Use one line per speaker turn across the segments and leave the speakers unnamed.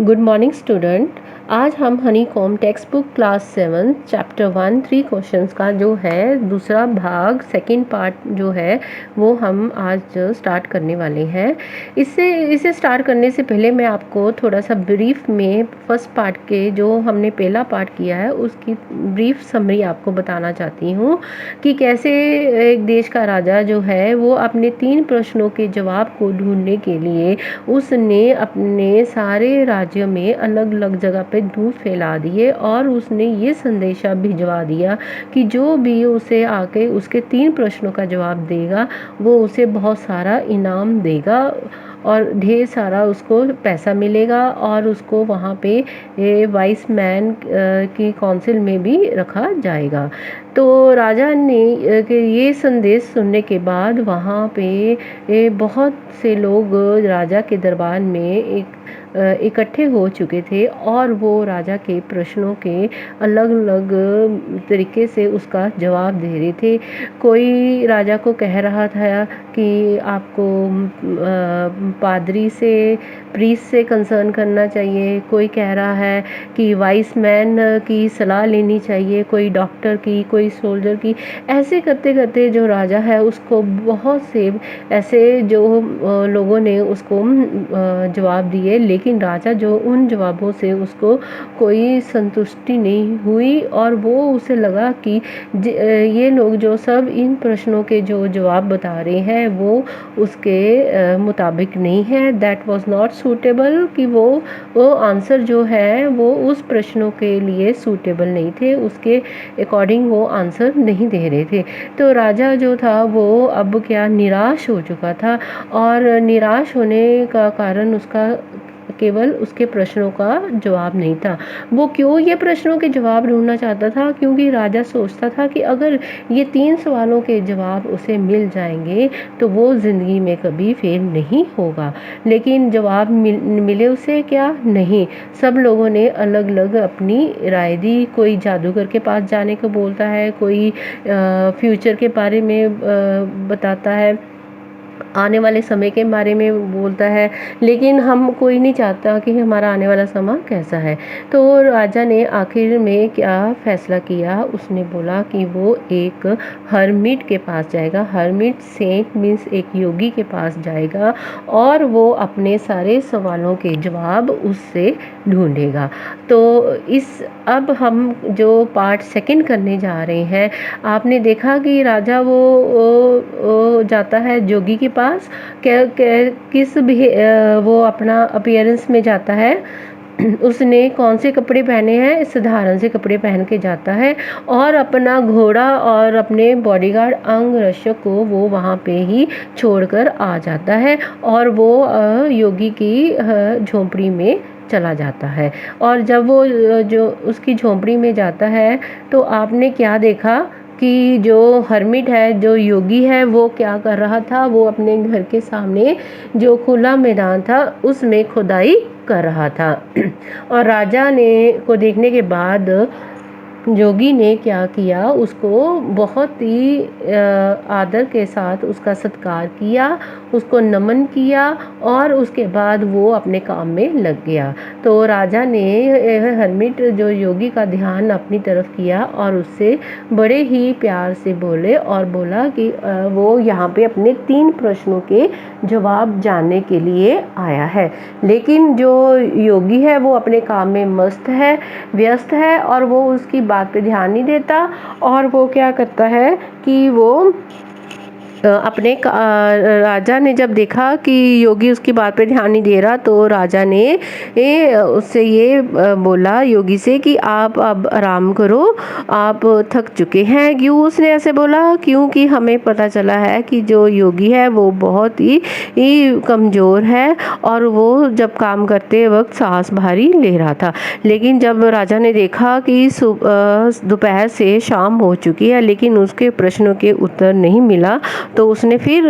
Good morning student. आज हम honeycomb text book class 7 chapter 1 3 questions का जो है दूसरा भाग सेकंड पार्ट जो है वो हम आज स्टार्ट करने वाले हैं। इसे स्टार्ट करने से पहले मैं आपको थोड़ा सा ब्रीफ में फर्स्ट पार्ट के जो हमने पहला पार्ट किया है उसकी ब्रीफ समरी आपको बताना चाहती हूँ कि कैसे एक देश का राजा जो है वो अपने 3 प्रश्नों के जवाब को ढूंढने के लिए उसने अपने सारे राज्य में अलग अलग जगह पे धूप फैला दिए और उसने ये संदेशा भिजवा दिया कि जो भी उसे आके उसके 3 प्रश्नों का जवाब देगा वो उसे बहुत सारा इनाम देगा और ढेर सारा उसको पैसा मिलेगा और उसको वहाँ पे वाइस मैन की काउंसिल में भी रखा जाएगा। तो राजा ने ये संदेश सुनने के बाद वहाँ पे बहुत से लोग राजा के दरबार में इकट्ठे हो चुके थे और वो राजा के प्रश्नों के अलग अलग तरीके से उसका जवाब दे रहे थे। कोई राजा को कह रहा था कि आपको पादरी से प्रीस्ट से कंसर्न करना चाहिए, कोई कह रहा है कि वाइस मैन की सलाह लेनी चाहिए, कोई डॉक्टर की, कोई सोल्जर की। ऐसे करते करते जो राजा है उसको बहुत से ऐसे जो लोगों ने उसको जवाब दिए, लेकिन राजा जो उन जवाबों से उसको कोई संतुष्टि नहीं हुई और वो उसे लगा कि ये लोग जो सब इन प्रश्नों के जो जवाब बता रहे हैं वो उसके मुताबिक नहीं है। दैट वाज नॉट सूटेबल कि वो आंसर जो है वो उस प्रश्नों के लिए सूटेबल नहीं थे, उसके अकॉर्डिंग वो आंसर नहीं दे रहे थे। तो राजा जो था वो अब क्या निराश हो चुका था और निराश होने का कारण उसका केवल उसके प्रश्नों का जवाब नहीं था। वो क्यों ये प्रश्नों के जवाब ढूंढना चाहता था? क्योंकि राजा सोचता था कि अगर ये 3 सवालों के जवाब उसे मिल जाएंगे तो वो ज़िंदगी में कभी फेल नहीं होगा। लेकिन जवाब मिले उसे क्या? नहीं। सब लोगों ने अलग अलग अपनी राय दी। कोई जादूगर के पास जाने को बोलता है, कोई फ्यूचर के बारे में बताता है, आने वाले समय के बारे में बोलता है, लेकिन हम कोई नहीं चाहता कि हमारा आने वाला समय कैसा है। तो राजा ने आखिर में क्या फैसला किया? उसने बोला कि वो एक हर्मिट के पास जाएगा। हर्मिट सेंट मीन्स एक योगी के पास जाएगा और वो अपने सारे सवालों के जवाब उससे ढूंढेगा। तो अब हम जो पार्ट सेकंड करने जा रहे हैं, आपने देखा कि राजा वो जाता है जोगी के पास। किस भी वो अपना अपीयरेंस में जाता है, उसने कौन से कपड़े पहने हैं? साधारण से कपड़े पहन के जाता है और अपना घोड़ा और अपने बॉडीगार्ड अंग रक्षक को वो वहाँ पे ही छोड़कर आ जाता है और वो योगी की झोंपड़ी में चला जाता है। और जब वो जो उसकी झोंपड़ी में जाता है तो आपने क्या देखा कि जो हर्मिट है, जो योगी है, वो क्या कर रहा था? वो अपने घर के सामने जो खुला मैदान था उसमें खुदाई कर रहा था। और राजा ने को देखने के बाद योगी ने क्या किया? उसको बहुत ही आदर के साथ उसका सत्कार किया, उसको नमन किया और उसके बाद वो अपने काम में लग गया। तो राजा ने हर्मिट जो योगी का ध्यान अपनी तरफ किया और उससे बड़े ही प्यार से बोले और बोला कि वो यहाँ पे अपने 3 प्रश्नों के जवाब जानने के लिए आया है। लेकिन जो योगी है वो अपने काम में मस्त है, व्यस्त है और वो उसकी बात पे ध्यान नहीं देता। और वो क्या करता है कि वो राजा ने जब देखा कि योगी उसकी बात पे ध्यान नहीं दे रहा तो राजा ने उससे ये बोला योगी से कि आप अब आराम करो, आप थक चुके हैं। क्यों उसने ऐसे बोला? क्योंकि हमें पता चला है कि जो योगी है वो बहुत ही कमज़ोर है और वो जब काम करते वक्त सांस भारी ले रहा था। लेकिन जब राजा ने देखा कि दोपहर से शाम हो चुकी है लेकिन उसके प्रश्नों के उत्तर नहीं मिला तो उसने फिर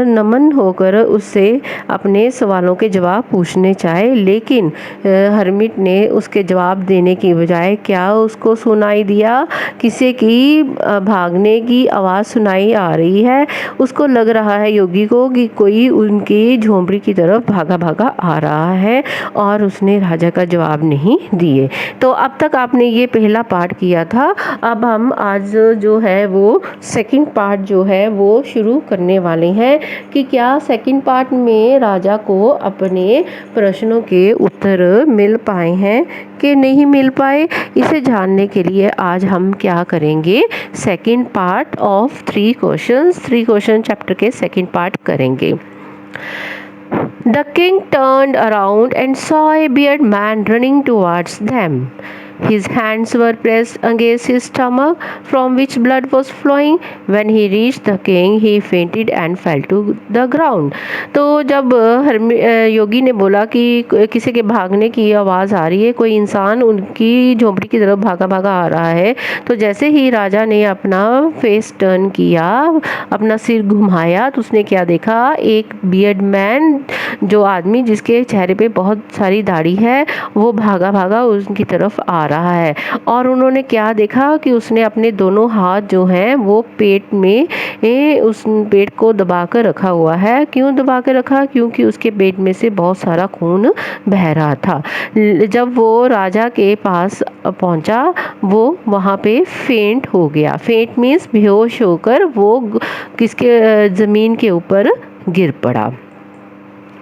नमन होकर उससे अपने सवालों के जवाब पूछने चाहे, लेकिन हर्मिट ने उसके जवाब देने की बजाय क्या उसको सुनाई दिया, किसी की भागने की आवाज़ सुनाई आ रही है। उसको लग रहा है योगी को कि कोई उनकी झोंपड़ी की तरफ भागा भागा आ रहा है, और उसने राजा का जवाब नहीं दिए। तो अब तक आपने ये पहला पार्ट किया था। अब हम आज जो है वो सेकंड पार्ट जो है वो शुरू करने वाले हैं कि क्या सेकंड पार्ट में राजा को अपने प्रश्नों के उत्तर मिल पाए हैं कि नहीं मिल पाए। इसे जानने के लिए आज हम क्या करेंगे, second part of 3 question chapter के सेकंड पार्ट करेंगे। The king turned around and saw a bearded man running towards them. His hands were pressed against his stomach, from which blood was flowing. When he reached the king, he fainted and fell to the ground. तो जब योगी ने बोला कि किसी के भागने की आवाज़ आ रही है, कोई इंसान उनकी झोंपड़ी की तरफ भागा भागा आ रहा है, तो जैसे ही राजा ने अपना फेस टर्न किया, अपना सिर घुमाया, तो उसने क्या देखा, एक बियर्ड मैन, जो आदमी जिसके चेहरे पे बहुत सारी दाढ़ी है, वो भागा भागा उनकी तरफ आ रहा है। और उन्होंने क्या देखा कि उसने अपने दोनों हाथ जो हैं वो पेट में उस पेट को दबा कर रखा हुआ है। क्यों दबा कर रखा, क्योंकि उसके पेट में से बहुत सारा खून बह रहा था। जब वो राजा के पास पहुंचा, वो वहाँ पे फेंट हो गया। फेंट मीन्स बेहोश होकर वो किसके ज़मीन के ऊपर गिर पड़ा।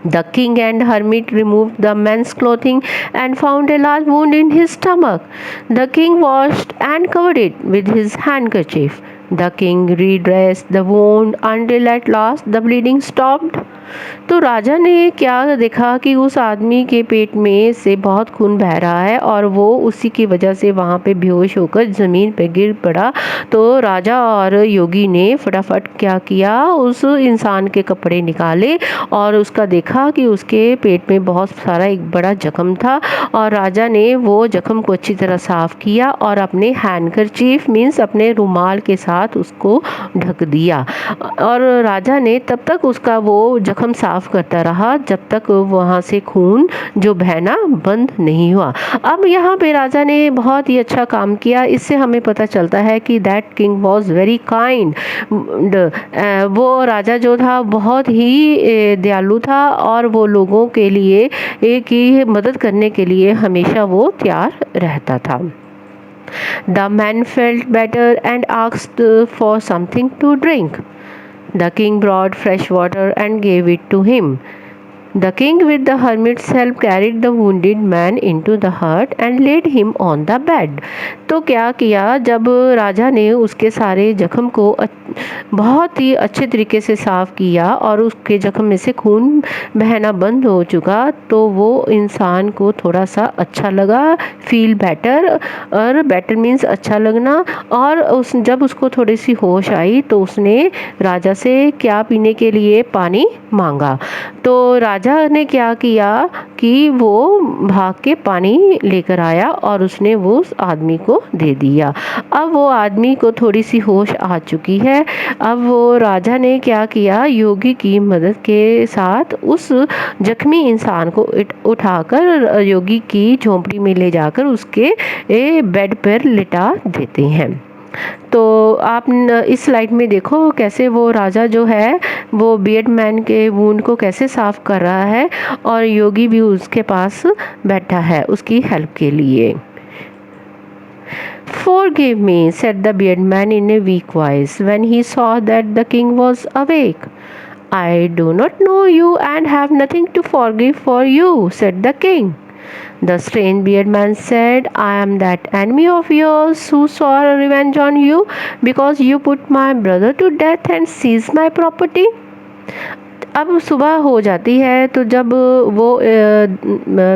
The king and hermit removed the man's clothing and found a large wound in his stomach. The king washed and covered it with his handkerchief. The king redressed the wound until at last the bleeding stopped. तो राजा ने क्या देखा कि उस आदमी के पेट में से बहुत खून बह रहा है और वो उसी की वजह से वहाँ पे बेहोश होकर ज़मीन पे गिर पड़ा। तो राजा और योगी ने फटाफट क्या किया, उस इंसान के कपड़े निकाले और उसका देखा कि उसके पेट में बहुत सारा एक बड़ा जख्म था, और राजा ने वो जख्म को अच्छी तरह साफ़ किया और अपने हैंडकरचीफ मीन्स अपने रुमाल के साथ उसको ढक दिया। और राजा ने तब तक उसका वो जख्म साफ करता रहा जब तक वहाँ से खून जो बहना बंद नहीं हुआ। अब यहाँ पे राजा ने बहुत ही अच्छा काम किया। इससे हमें पता चलता है कि that king was very kind. वो राजा जो था बहुत ही दयालु था और वो लोगों के लिए की मदद करने के लिए हमेशा वो तैयार रहता था। The man felt better and asked for something to drink. The king brought fresh water and gave it to him. The king with the hermit's help carried the wounded man into the hut and laid him on the bed. तो क्या किया, जब राजा ने उसके सारे जख्म को बहुत ही अच्छे तरीके से साफ़ किया और उसके जख्म में से खून बहना बंद हो चुका, तो वो इंसान को थोड़ा सा अच्छा लगा, फील बेटर, और बेटर मीन्स अच्छा लगना। और जब उसको थोड़ी सी होश आई तो उसने राजा से क्या पीने के लिए पानी मांगा। तो राजा ने क्या किया कि वो भाग के पानी लेकर आया और उसने वो उस आदमी को दे दिया। अब वो आदमी को थोड़ी सी होश आ चुकी है। अब वो राजा ने क्या किया, योगी की मदद के साथ उस जख्मी इंसान को उठाकर योगी की झोंपड़ी में ले जाकर उसके बेड पर लिटा देते हैं। तो आप इस स्लाइड में देखो कैसे वो राजा जो है वो बियर्ड मैन के वूंड को कैसे साफ कर रहा है और योगी भी उसके पास बैठा है उसकी हेल्प के लिए। Forgive me, said the bearded man in a weak voice when he saw that the king was awake. I do not know you and have nothing to forgive for you, said the king. The strange bearded man said, I am that enemy of yours who swore revenge on you because you put my brother to death and seized my property. अब सुबह हो जाती है, तो जब वो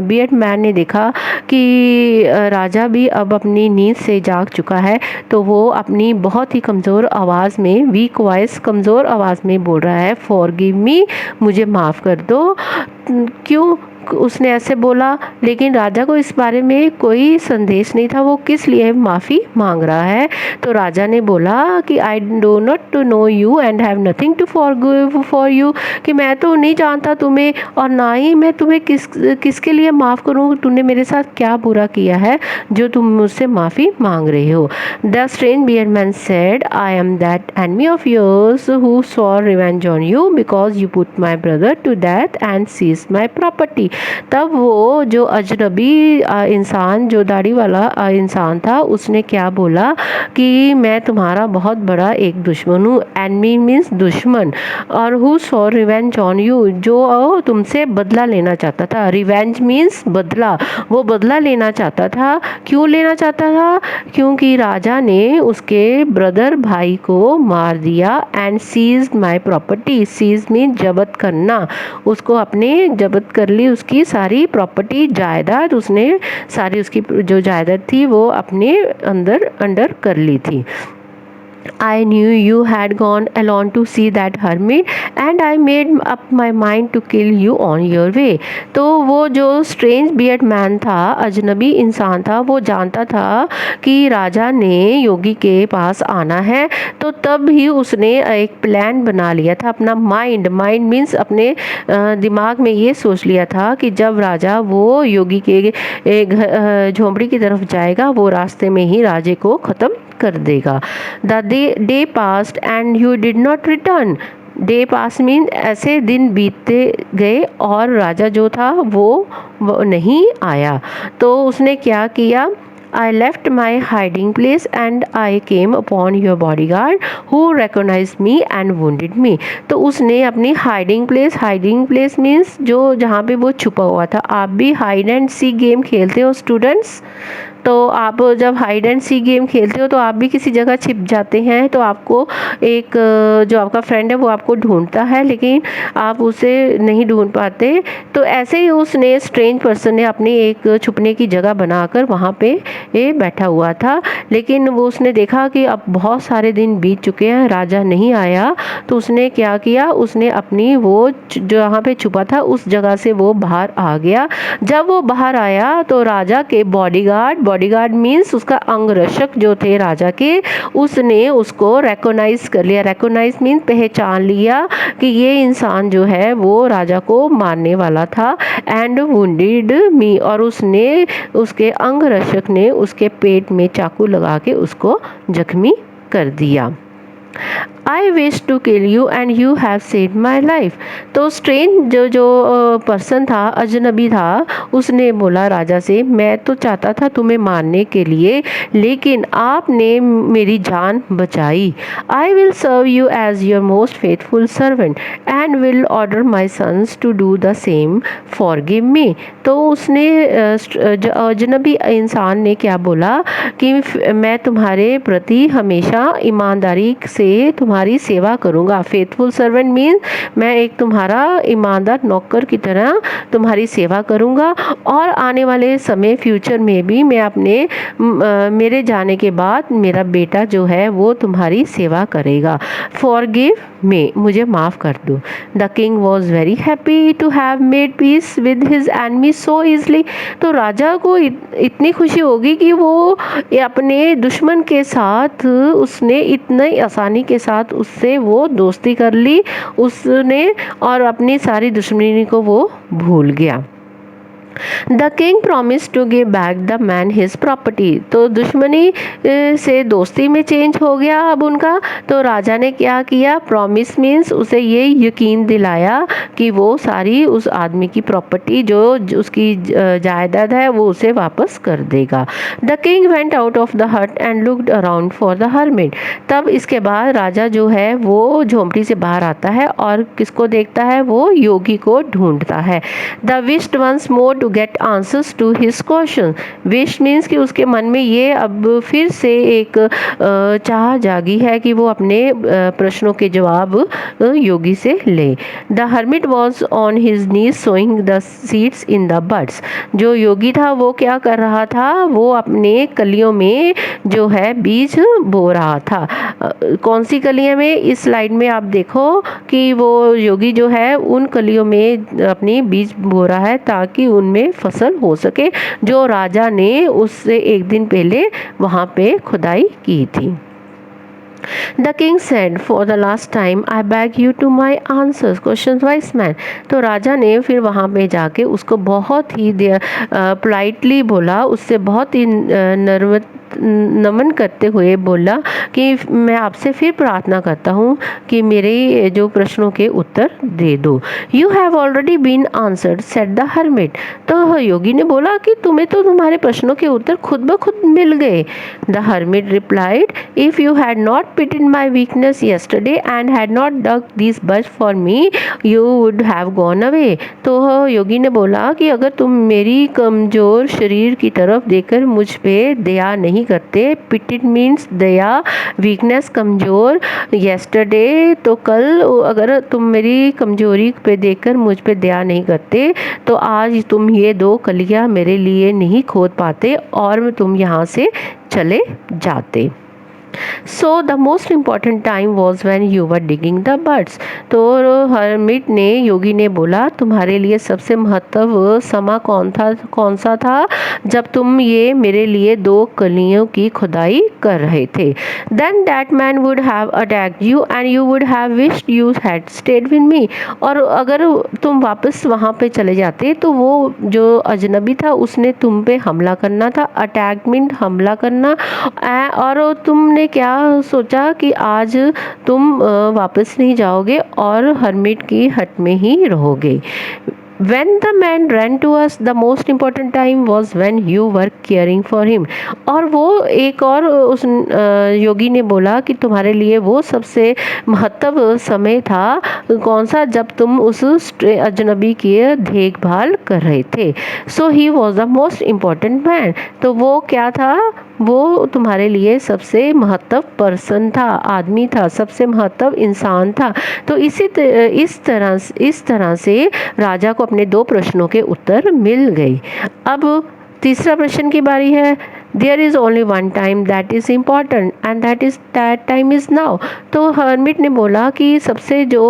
beard man ने देखा कि राजा भी अब अपनी नींद से जाग चुका है, तो वो अपनी बहुत ही कमज़ोर आवाज़ में, वीक वॉइस, कमज़ोर आवाज़ में बोल रहा है, फॉरगिव मी, मुझे माफ़ कर दो। क्यों? उसने ऐसे बोला, लेकिन राजा को इस बारे में कोई संदेश नहीं था वो किस लिए माफ़ी मांग रहा है। तो राजा ने बोला कि I do not to know you and have nothing to forgive for you, कि मैं तो नहीं जानता तुम्हें और ना ही मैं तुम्हें किसके लिए माफ़ करूँ, तूने मेरे साथ क्या बुरा किया है जो तुम मुझसे माफ़ी मांग रहे हो। The strange beard man said, I am that enemy of yours who saw revenge on you because you put my brother to death and seize my property. तब वो जो अजनबी इंसान, जो दाढ़ी वाला इंसान था, उसने क्या बोला कि मैं तुम्हारा बहुत बड़ा एक दुश्मन हूँ। एनिमी मीन्स दुश्मन, और who saw revenge on you, जो तुमसे बदला लेना चाहता था। रिवेंज मीन्स बदला, वो बदला लेना चाहता था। क्यों लेना चाहता था? क्योंकि राजा ने उसके ब्रदर भाई को मार दिया। And seize my property, seize mean जब्त करना, उसको अपने जब्त कर ली उसकी सारी प्रॉपर्टी, जायदाद, उसने सारी उसकी जो जायदाद थी वो अपने अंडर कर ली थी। I knew you had gone alone to see that hermit and I made up my mind to kill you on your way। तो वो जो स्ट्रेंज बियर्ड मैन था, अजनबी इंसान था, वो जानता था कि राजा ने योगी के पास आना है, तो तब ही उसने एक प्लान बना लिया था। अपना माइंड मीन्स अपने दिमाग में ये सोच लिया था कि जब राजा वो योगी के झोंपड़ी की तरफ जाएगा, वो रास्ते में ही राजे को ख़त्म कर देगा। The day past and you did not return. Day pass mean ऐसे दिन बीतते गए और राजा जो था वो नहीं आया। तो उसने क्या किया? I left my hiding place and I came upon your bodyguard who recognized me and wounded me। तो उसने अपनी हाइडिंग प्लेस मीन्स जो जहाँ पे वो छुपा हुआ था। आप भी हाइड एंड सी गेम खेलते हो स्टूडेंट्स? तो आप जब हाइड एंड सी गेम खेलते हो तो आप भी किसी जगह छिप जाते हैं, तो आपको एक जो आपका फ्रेंड है वो आपको ढूंढता है, लेकिन आप उसे नहीं ढूंढ पाते। तो ऐसे ही उसने स्ट्रेंज पर्सन ने अपनी एक छुपने की जगह बनाकर वहाँ पे बैठा हुआ था। लेकिन वो उसने देखा कि अब बहुत सारे दिन बीत चुके हैं, राजा नहीं आया। तो उसने क्या किया? उसने अपनी वो जहाँ पे छुपा था उस जगह से वो बाहर आ गया। जब वो बाहर आया तो राजा के बॉडीगार्ड मीन्स उसका अंगरक्षक जो थे राजा के, उसने उसको रेकोनाइज कर लिया। रेकोनाइज मीन्स पहचान लिया कि ये इंसान जो है वो राजा को मारने वाला था। एंड वुंडेड मी, और उसने उसके अंगरक्षक ने उसके पेट में चाकू लगा के उसको जख्मी कर दिया। I wish to kill you and you have saved my life. तो स्ट्रेंज जो पर्सन था, अजनबी था, उसने बोला राजा से, मैं तो चाहता था तुम्हें मारने के लिए, लेकिन आपने मेरी जान बचाई। I will serve you as your most faithful servant and will order my sons to do the same, forgive me. तो उसने अजनबी इंसान ने क्या बोला कि मैं तुम्हारे प्रति हमेशा ईमानदारी से तुम्हारी सेवा करूंगा। फेथफुल सर्वेंट मीन मैं एक तुम्हारा ईमानदार नौकर की तरह तुम्हारी सेवा करूंगा, और आने वाले समय फ्यूचर में भी मैं अपने मेरे जाने के बाद मेरा बेटा जो है वो तुम्हारी सेवा करेगा। फॉरगिव मी, मुझे माफ़ कर दो। The king was very happy to have made peace with his enemy so easily. तो राजा को इतनी खुशी होगी कि वो अपने दुश्मन के साथ उसने इतनी आसानी के साथ उससे वो दोस्ती कर ली उसने, और अपनी सारी दुश्मनी को वो भूल गया। The king promise to give back the man his property. तो दुश्मनी से दोस्ती में चेंज हो गया अब उनका। तो राजा ने क्या किया? प्रॉमिस मीन्स उसे ये यकीन दिलाया कि वो सारी उस आदमी की प्रॉपर्टी जो उसकी जायदाद है वो उसे वापस कर देगा। The king went out of the hut and looked around for the hermit. तब इसके बाद राजा जो है वो झोंपड़ी से बाहर आता है और किसको देखता है? वो योगी को ढूंढता है। The wished once more to get get answers to his question. Wish means कि उसके मन में ये अब फिर से एक चाह जागी है कि वो अपने प्रश्नों के जवाब योगी से ले। The hermit was on his knees sowing the seeds in the buds. जो योगी था वो क्या कर रहा था, वो अपने कलियों में जो है बीज बो रहा था। कौन सी कलियों में, इस स्लाइड में आप देखो कि वो योगी जो है उन कलियों में अपनी बीज बो रहा है ताकि उनमें फसल हो सके, जो राजा ने उससे एक दिन पहले वहाँ पे खुदाई की थी। The king said, "For the last time, I beg you to my answers, questions wise man." तो राजा ने फिर वहाँ पे जाके उसको बहुत ही पोलाइटली बोला, उससे बहुत ही नमन करते हुए बोला कि मैं आपसे फिर प्रार्थना करता हूँ कि मेरे जो प्रश्नों के उत्तर दे दो। You have already been answered, said the hermit. तो योगी ने बोला कि तुम्हें तो तुम्हारे प्रश्नों के उत्तर खुद ब खुद मिल गए। The hermit replied, "If you had not pitied my weakness yesterday and had not dug these buds for me, you would have gone away." तो योगी ने बोला कि अगर तुम मेरी कमजोर शरीर की तरफ देखकर मुझ पे दया नहीं करते, पिटिड मीन्स दया, वीकनेस कमजोर, येस्टरडे तो कल, अगर तुम मेरी कमजोरी पे देखकर मुझ पे दया नहीं करते तो आज तुम ये 2 कलियां मेरे लिए नहीं खोद पाते और तुम यहाँ से चले जाते। So the most important time was when you were digging the buds. तो हर्मिट ने, योगी ने बोला, तुम्हारे लिए सबसे महत्व समा कौन सा था, जब तुम ये मेरे लिए 2 कलियों की खुदाई कर रहे थे। Then that man would have attacked you and you would have wished you had stayed with me. और अगर तुम वापस वहाँ पे चले जाते तो वो जो अजनबी था उसने तुम पे हमला करना था। अटैक मीन हमला करना। और तुमने क्या सोचा कि आज तुम वापस नहीं जाओगे और हर्मिट की हट में ही रहोगे। When the man ran to us, the most important time was when you were caring for him. और वो एक और उस योगी ने बोला कि तुम्हारे लिए वो सबसे महत्व समय था कौन सा, जब तुम उस अजनबी की देखभाल कर रहे थे। So he was the most important man. तो वो क्या था, वो तुम्हारे लिए सबसे महत्व पर्सन था, आदमी था, सबसे महत्व इंसान था। तो इस तरह से राजा को अपने 2 प्रश्नों के उत्तर मिल गए। अब तीसरा प्रश्न की बारी है। There is only one time that is important and that time is now. तो हर्मिट ने बोला कि सबसे जो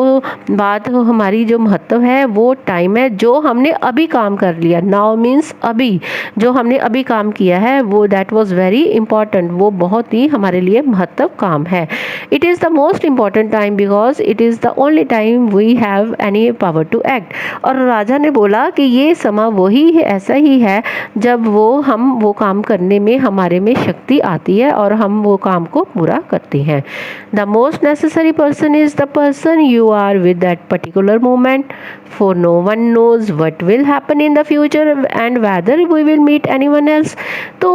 बात हमारी जो महत्व है वो टाइम है जो हमने अभी काम कर लिया। Now means अभी, जो हमने अभी काम किया है वो that was very important, वो बहुत ही हमारे लिए महत्व काम है। It is the most important time because it is the only time we have any power to act. और राजा ने बोला कि ये समा वही है, ऐसा ही है जब हम वो काम करने में हमारे में शक्ति आती है और हम वो काम को पूरा करते हैं। The most necessary person is the person you are with that particular moment, for no one knows what will happen in the future and whether we will meet anyone else. तो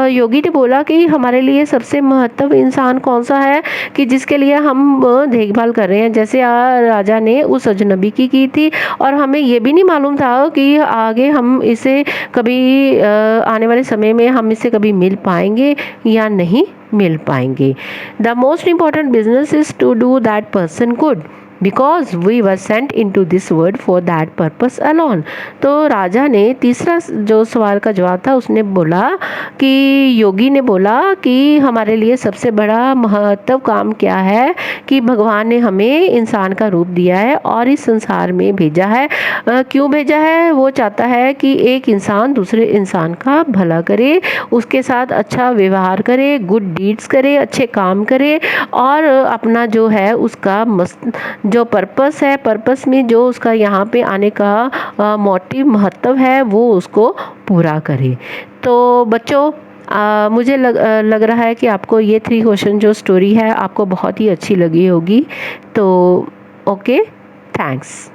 योगी ने बोला कि हमारे लिए सबसे महत्व इंसान कौन सा है कि जिसके लिए हम देखभाल कर रहे हैं। जैसे राजा ने उस अजनबी की थी और हमें ये भी नहीं मालूम था कि आगे हम इसे कभी आने वाले समय में हम इसे कभी मिल पाएंगे या नहीं मिल पाएंगे। The most important business is to do that person good because we were sent in to this world for that purpose alone. तो राजा ने तीसरा जो सवाल का जवाब था उसने बोला कि योगी ने बोला कि हमारे लिए सबसे बड़ा महत्व काम क्या है कि भगवान ने हमें इंसान का रूप दिया है और इस संसार में भेजा है। क्यों भेजा है? वो चाहता है कि एक इंसान दूसरे इंसान का भला करे, उसके साथ अच्छा व्यवहार करे, गुड डीड्स करे, अच्छे काम करे और अपना जो है उसका जो पर्पस है, पर्पस में जो उसका यहाँ पे आने का मोटिव महत्व है वो उसको पूरा करे। तो बच्चों मुझे लग रहा है कि आपको ये 3 क्वेश्चन जो स्टोरी है आपको बहुत ही अच्छी लगी होगी। तो ओके, थैंक्स।